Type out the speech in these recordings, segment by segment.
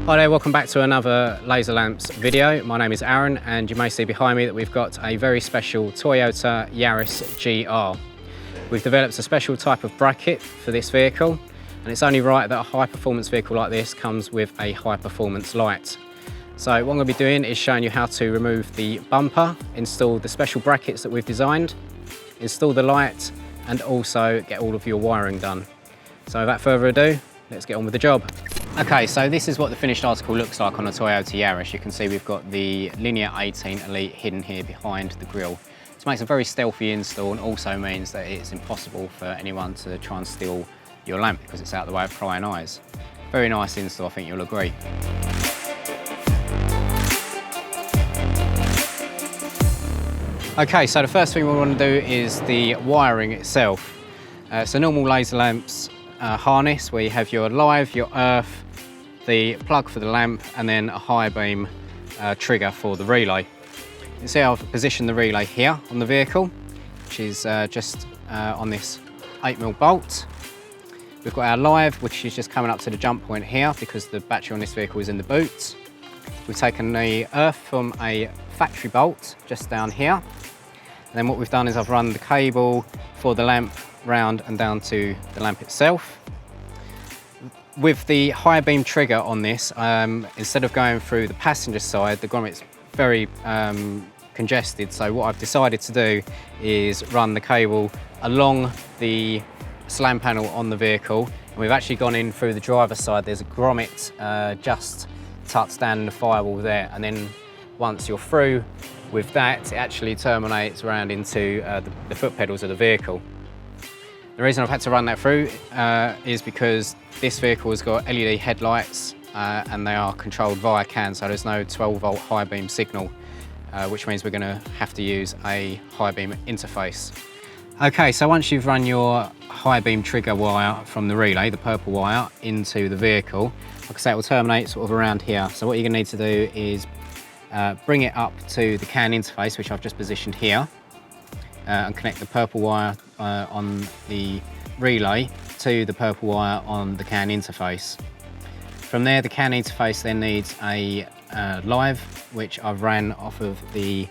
Hi there, welcome back to another Lazer Lamps video. My name is Aaron and you may see behind me that we've got a very special Toyota Yaris GR. We've developed a special type of bracket for this vehicle and it's only right that a high performance vehicle like this comes with a high performance light. So what I'm going to be doing is showing you how to remove the bumper, install the special brackets that we've designed, install the light and also get all of your wiring done. So without further ado, let's get on with the job. Okay, so this is what the finished article looks like on a Toyota Yaris. You can see we've got the Linear-18 Elite hidden here behind the grille. This makes a very stealthy install and also means that it's impossible for anyone to try and steal your lamp because it's out of the way of prying eyes. Very nice install, I think you'll agree. Okay, so the first thing we want to do is the wiring itself. It's a normal Lazer Lamps harness where you have your live, your earth, the plug for the lamp and then a high beam trigger for the relay. You can see I've positioned the relay here on the vehicle, which is just on this 8mm bolt. We've got our live, which is just coming up to the jump point here because the battery on this vehicle is in the boot. We've taken the earth from a factory bolt just down here. And then what we've done is I've run the cable for the lamp round and down to the lamp itself. With the high beam trigger on this, instead of going through the passenger side, the grommet's very congested. So what I've decided to do is run the cable along the slam panel on the vehicle. And we've actually gone in through the driver's side. There's a grommet just tucked down in the firewall there. And then once you're through with that, it actually terminates around into the foot pedals of the vehicle. The reason I've had to run that through is because this vehicle has got LED headlights and they are controlled via CAN, so there's no 12-volt high beam signal, which means we're going to have to use a high beam interface. Okay, so once you've run your high beam trigger wire from the relay, the purple wire, into the vehicle, like I say, it will terminate sort of around here. So what you're going to need to do is bring it up to the CAN interface, which I've just positioned here, and connect the purple wire on the relay to the purple wire on the CAN interface. From there, the CAN interface then needs a live, which I've ran off of the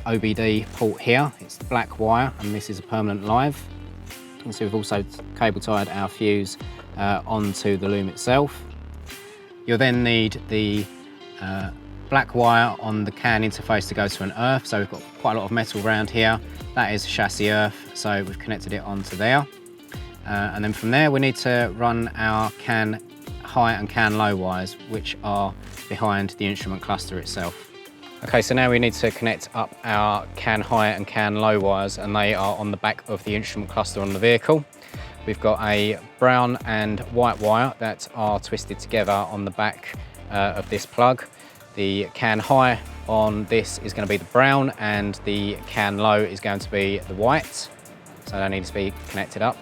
OBD port here. It's the black wire, and this is a permanent live. You can see we've also cable tied our fuse onto the loom itself. You'll then need the black wire on the CAN interface to go to an earth. So we've got quite a lot of metal around here. That is chassis earth, so we've connected it onto there. And then from there we need to run our CAN high and CAN low wires, which are behind the instrument cluster itself. Okay, so now we need to connect up our CAN high and CAN low wires, and they are on the back of the instrument cluster on the vehicle. We've got a brown and white wire that are twisted together on the back of this plug. The CAN high on this is going to be the brown and the CAN low is going to be the white. So they need to be connected up.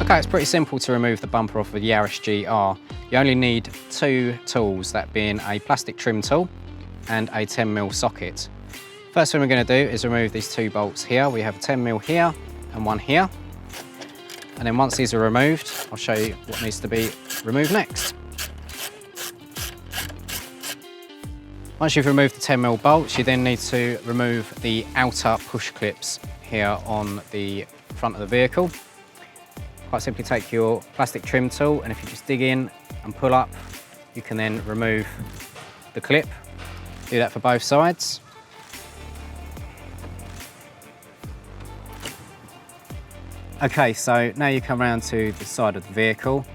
Okay, it's pretty simple to remove the bumper off of the Yaris GR. You only need two tools, that being a plastic trim tool and a 10mm socket. First thing we're going to do is remove these two bolts here. We have a 10mm here and one here. And then once these are removed, I'll show you what needs to be removed next. Once you've removed the 10mm bolts, you then need to remove the outer push clips here on the front of the vehicle. Quite simply take your plastic trim tool, and if you just dig in and pull up, you can then remove the clip. Do that for both sides. Okay, so now you come around to the side of the vehicle.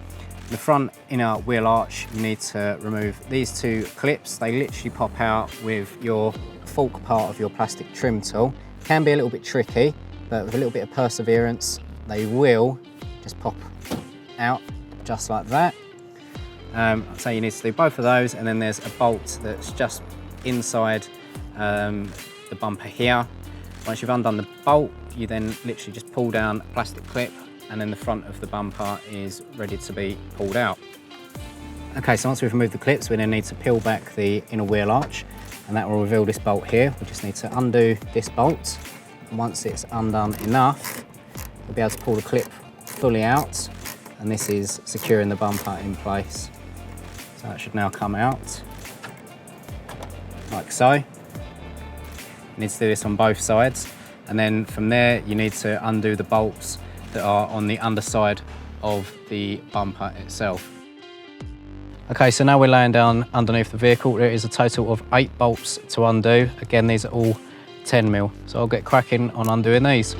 The front inner wheel arch, you need to remove these two clips. They literally pop out with your fork part of your plastic trim tool. Can be a little bit tricky, but with a little bit of perseverance, they will just pop out just like that. So you need to do both of those, and then there's a bolt that's just inside the bumper here. Once you've undone the bolt, you then literally just pull down a plastic clip, and then the front of the bumper is ready to be pulled out. Okay, so once we've removed the clips, we then need to peel back the inner wheel arch, and that will reveal this bolt here. We just need to undo this bolt, and once it's undone enough, you'll be able to pull the clip fully out, and this is securing the bumper in place. So that should now come out, like so. You need to do this on both sides, and then from there you need to undo the bolts that are on the underside of the bumper itself. Okay, so now we're laying down underneath the vehicle. There is a total of 8 bolts to undo. Again, these are all 10mm, so I'll get cracking on undoing these.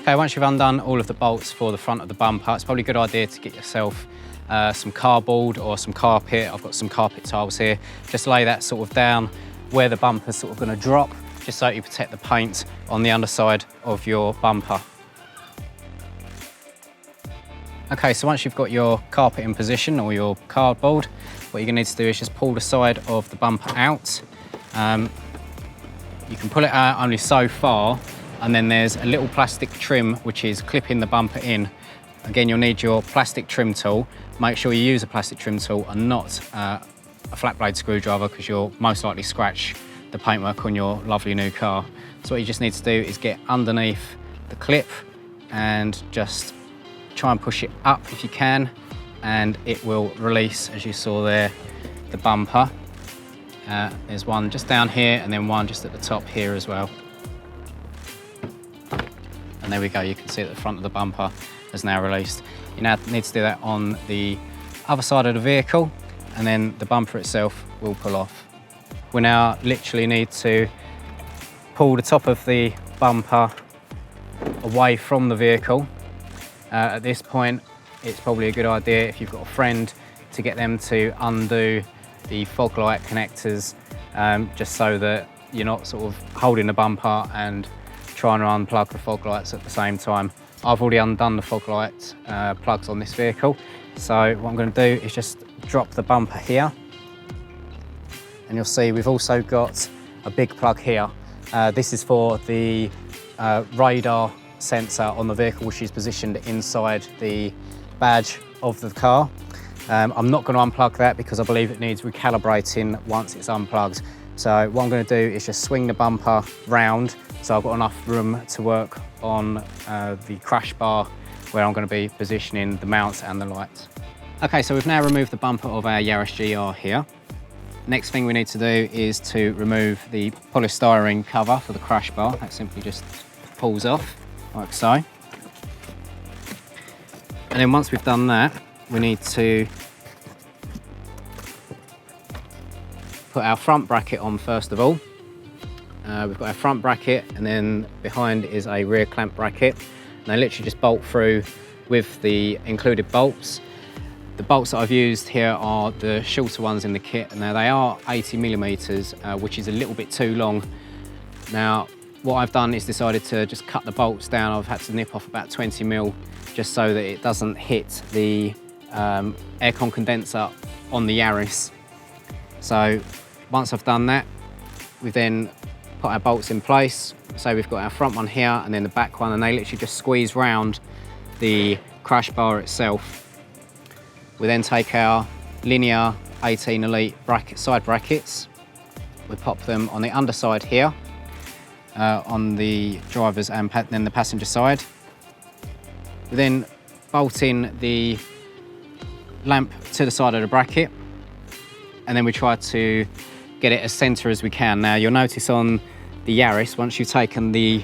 Okay, once you've undone all of the bolts for the front of the bumper, it's probably a good idea to get yourself some cardboard or some carpet. I've got some carpet tiles here. Just lay that sort of down where the bumper's sort of going to drop, just so you protect the paint on the underside of your bumper. Okay, so once you've got your carpet in position or your cardboard, what you're going to need to do is just pull the side of the bumper out. You can pull it out only so far, and then there's a little plastic trim which is clipping the bumper in. Again, you'll need your plastic trim tool. Make sure you use a plastic trim tool and not a flat blade screwdriver, because you'll most likely scratch the paintwork on your lovely new car. So what you just need to do is get underneath the clip and just try and push it up if you can, and it will release, as you saw there, the bumper. There's one just down here and then one just at the top here as well. And there we go, you can see that the front of the bumper has now released. You now need to do that on the other side of the vehicle, and then the bumper itself will pull off. We now literally need to pull the top of the bumper away from the vehicle. At this point, it's probably a good idea, if you've got a friend, to get them to undo the fog light connectors, just so that you're not sort of holding the bumper and trying to unplug the fog lights at the same time. I've already undone the fog light plugs on this vehicle, so what I'm going to do is just drop the bumper here, and you'll see we've also got a big plug here. This is for the radar sensor on the vehicle, which is positioned inside the badge of the car. I'm not going to unplug that because I believe it needs recalibrating once it's unplugged. So what I'm going to do is just swing the bumper round, so I've got enough room to work on the crash bar where I'm going to be positioning the mounts and the lights. Okay, so we've now removed the bumper of our Yaris GR here. Next thing we need to do is to remove the polystyrene cover for the crash bar. That simply just pulls off, like so. And then once we've done that, we need to put our front bracket on first of all. We've got our front bracket, and then behind is a rear clamp bracket. And they literally just bolt through with the included bolts. The bolts that I've used here are the shorter ones in the kit. Now they are 80mm, which is a little bit too long. Now what I've done is decided to just cut the bolts down. I've had to nip off about 20mm just so that it doesn't hit the aircon condenser on the Yaris. So once I've done that, we then put our bolts in place. So we've got our front one here and then the back one, and they literally just squeeze round the crash bar itself. We then take our Linear-18 Elite side brackets. We pop them on the underside here, on the driver's and then the passenger side. We then bolt in the lamp to the side of the bracket, and then we try to get it as centre as we can. Now you'll notice on the Yaris, once you've taken the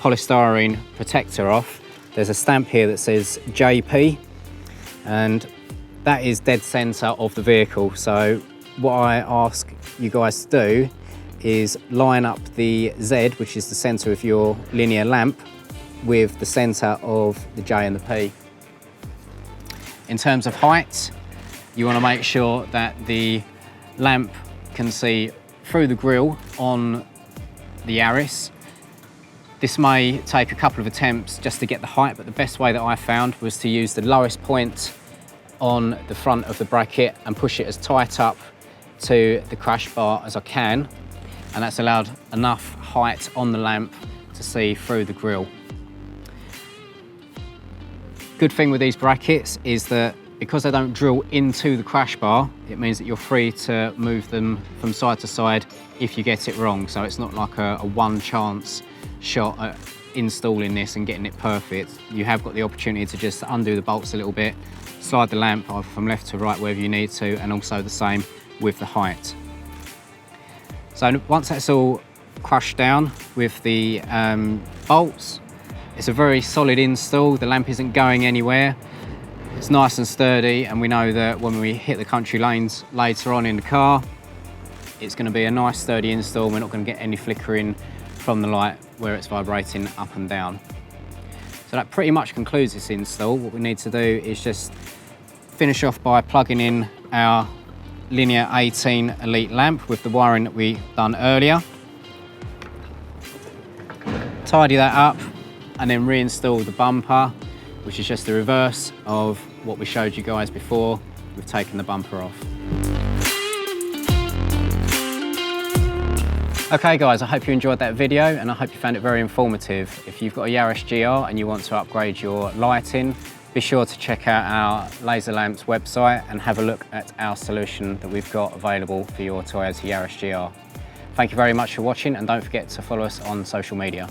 polystyrene protector off, there's a stamp here that says JP, and that is dead centre of the vehicle. So what I ask you guys to do is line up the Z, which is the centre of your linear lamp, with the centre of the J and the P. In terms of height, you want to make sure that the lamp can see through the grille on the Yaris. This may take a couple of attempts just to get the height, but the best way that I found was to use the lowest point on the front of the bracket and push it as tight up to the crash bar as I can, and that's allowed enough height on the lamp to see through the grille. Good thing with these brackets is that because they don't drill into the crash bar, it means that you're free to move them from side to side if you get it wrong. So it's not like a one chance shot at installing this and getting it perfect. You have got the opportunity to just undo the bolts a little bit, slide the lamp either from left to right wherever you need to, and also the same with the height. So once that's all crushed down with the bolts, it's a very solid install. The lamp isn't going anywhere. It's nice and sturdy, and we know that when we hit the country lanes later on in the car, it's going to be a nice sturdy install. We're not going to get any flickering from the light where it's vibrating up and down. So that pretty much concludes this install. What we need to do is just finish off by plugging in our Linear-18 Elite lamp with the wiring that we done earlier. Tidy that up and then reinstall the bumper, which is just the reverse of what we showed you guys before. We've taken the bumper off. Okay guys, I hope you enjoyed that video and I hope you found it very informative. If you've got a Yaris GR and you want to upgrade your lighting, be sure to check out our Lazer Lamps website and have a look at our solution that we've got available for your Toyota Yaris GR. Thank you very much for watching, and don't forget to follow us on social media.